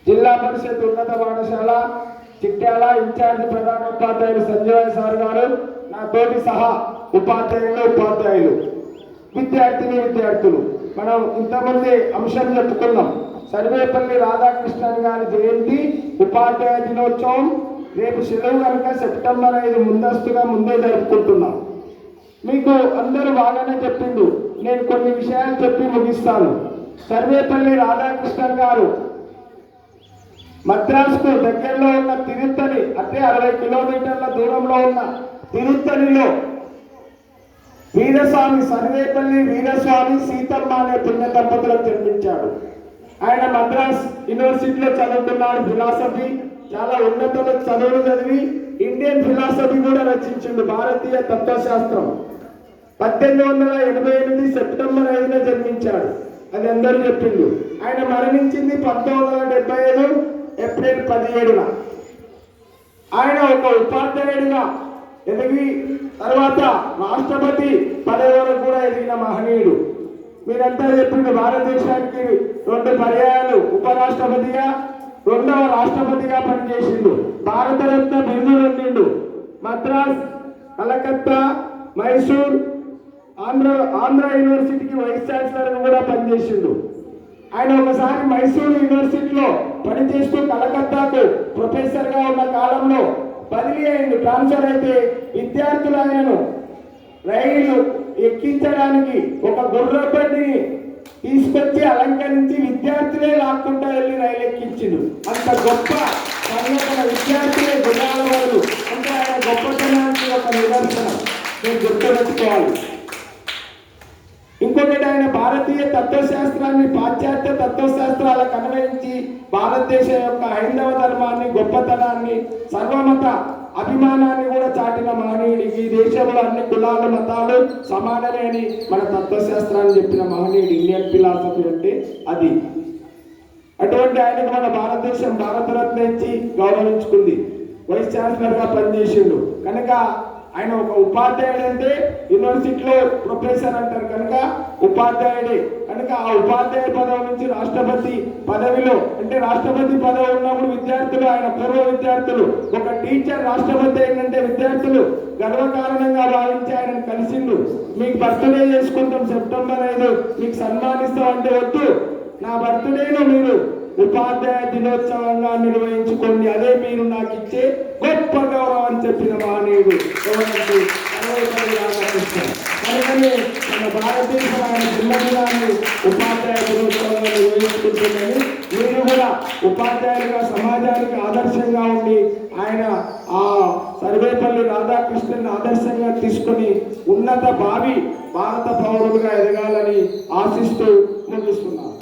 జిల్లా పరిషత్ ఉన్నత పాఠశాల చిట్యాల ఇన్ఛార్జి ప్రధాన ఉపాధ్యాయులు సంజయ్ సార్ గారు, నా తోటి సహా ఉపాధ్యాయులు, విద్యార్థులు మనం ఇంతమంది అంశం చెప్పుకున్నాం. సర్వేపల్లి రాధాకృష్ణన్ గారి జయంతి, ఉపాధ్యాయ దినోత్సవం రేపు సెలవు కనుక సెప్టెంబర్ 5 ముందస్తుగా ముందే జరుపుకుంటున్నాం. మీకు అందరూ బాగానే చెప్పిండు, నేను కొన్ని విషయాలు చెప్పి ముగిస్తాను. సర్వేపల్లి రాధాకృష్ణన్ గారు మద్రాసుకు దగ్గరలో ఉన్న తిరుత్తని, అంటే 60 కిలోమీటర్ల దూరంలో ఉన్న తిరుత్తనిలో వీరస్వామి, సర్వేపల్లి వీరస్వామి సీతమ్మ అనే పుణ్య దంపతులకు జన్మించాడు. ఆయన మద్రాస్ యూనివర్సిటీలో చదువుకున్నాడు. ఫిలాసఫీ, చాలా ఉన్నత చదువులు చదివి ఇండియన్ ఫిలాసఫీ కూడా రచించిండు, భారతీయ తత్వశాస్త్రం. 1888 సెప్టెంబర్ 5న జన్మించాడు. అది అందరూ చెప్పిండు. ఆయన మరణించింది 1975 ఏప్రిల్ 17న. ఆయన ఒక ఉపాధ్యాయుడిగా ఎదిగి తర్వాత రాష్ట్రపతి పదవి వరకు కూడా ఎదిగిన మహనీయుడు. మీరంతా చెప్పిండు, భారతదేశానికి 2 పర్యాయాలు ఉపరాష్ట్రపతిగా, 2వ రాష్ట్రపతిగా పనిచేసిండు. భారతరత్న బిరుదు పొందిండు. మద్రాస్, కలకత్తా, మైసూర్, ఆంధ్ర యూనివర్సిటీకి వైస్ ఛాన్సలర్ కూడా పనిచేసిండు. ఆయన ఒకసారి మైసూర్ యూనివర్సిటీలో పనిచేస్తూ కలకత్తాకు ప్రొఫెసర్గా ఉన్న కాలంలో బదిలీ అయింది, ట్రాన్స్ఫర్ అయితే విద్యార్థులు ఆయనను రైలు ఎక్కించడానికి ఒక గుర్రబండిని తీసుకొచ్చి అలంకరించి విద్యార్థులే లాక్కుంటా వెళ్ళి రైలు ఎక్కించిండు. అంత గొప్ప సంఘటన, విద్యార్థులే గుణాల వాళ్ళు అంటే ఆయన గొప్పతనానికి ఒక నిదర్శనం నేను గుర్తుపెట్టుకోవాలి. ఇంకొకటి, ఆయన భారతీయ తత్వశాస్త్రాన్ని పాశ్చాత్య తత్వశాస్త్రాలకు అన్వయించి భారతదేశం యొక్క హైందవ ధర్మాన్ని, గొప్పతనాన్ని, సర్వమత అభిమానాన్ని కూడా చాటిన మహనీయుడికి, దేశంలో అన్ని కులాలు మతాలు సమానమే అని మన తత్వశాస్త్రాన్ని చెప్పిన మహనీయుడు. ఇండియన్ ఫిలాసఫీ అంటే అది. అటువంటి ఆయనకు మన భారతదేశం భారతరత్న ఇచ్చి గౌరవించుకుంది. వైస్ ఛాన్సలర్గా పనిచేసిండు కనుక ఆయన ఒక ఉపాధ్యాయుడు. అంటే యూనివర్సిటీలో ప్రొఫెసర్ అంటారు కనుక ఉపాధ్యాయుడే. కనుక ఆ ఉపాధ్యాయ పదవి నుంచి రాష్ట్రపతి పదవిలో, అంటే రాష్ట్రపతి పదవి ఉన్నప్పుడు విద్యార్థులు, ఆయన పూర్వ విద్యార్థులు, ఒక టీచర్ రాష్ట్రపతి ఏంటంటే విద్యార్థులు గర్వకారణంగా భావించి ఆయనను కలిసిండు. మీకు బర్త్డే చేసుకుంటాం సెప్టెంబర్ 5, మీకు సన్మానిస్తాం అంటే వద్దు, నా బర్త్డేను మీరు ఉపాధ్యాయ దినోత్సవంగా నిర్వహించుకోండి, అదే మీరు నాకు ఇచ్చే గొప్ప గౌరవం అని చెప్పిన మహనీయుడు కనుకనే మన భారతదేశం ఆయన జన్మదినాన్ని ఉపాధ్యాయ దినోత్సవంగా నిర్వహించుకుంటుందని మీరు కూడా ఉపాధ్యాయులుగా సమాజానికి ఆదర్శంగా ఉండి ఆయన ఆ సర్వేపల్లి రాధాకృష్ణన్ ఆదర్శంగా తీసుకొని ఉన్నత భావి భారత పౌరులుగా ఎదగాలని ఆశిస్తూ ముగిస్తున్నారు.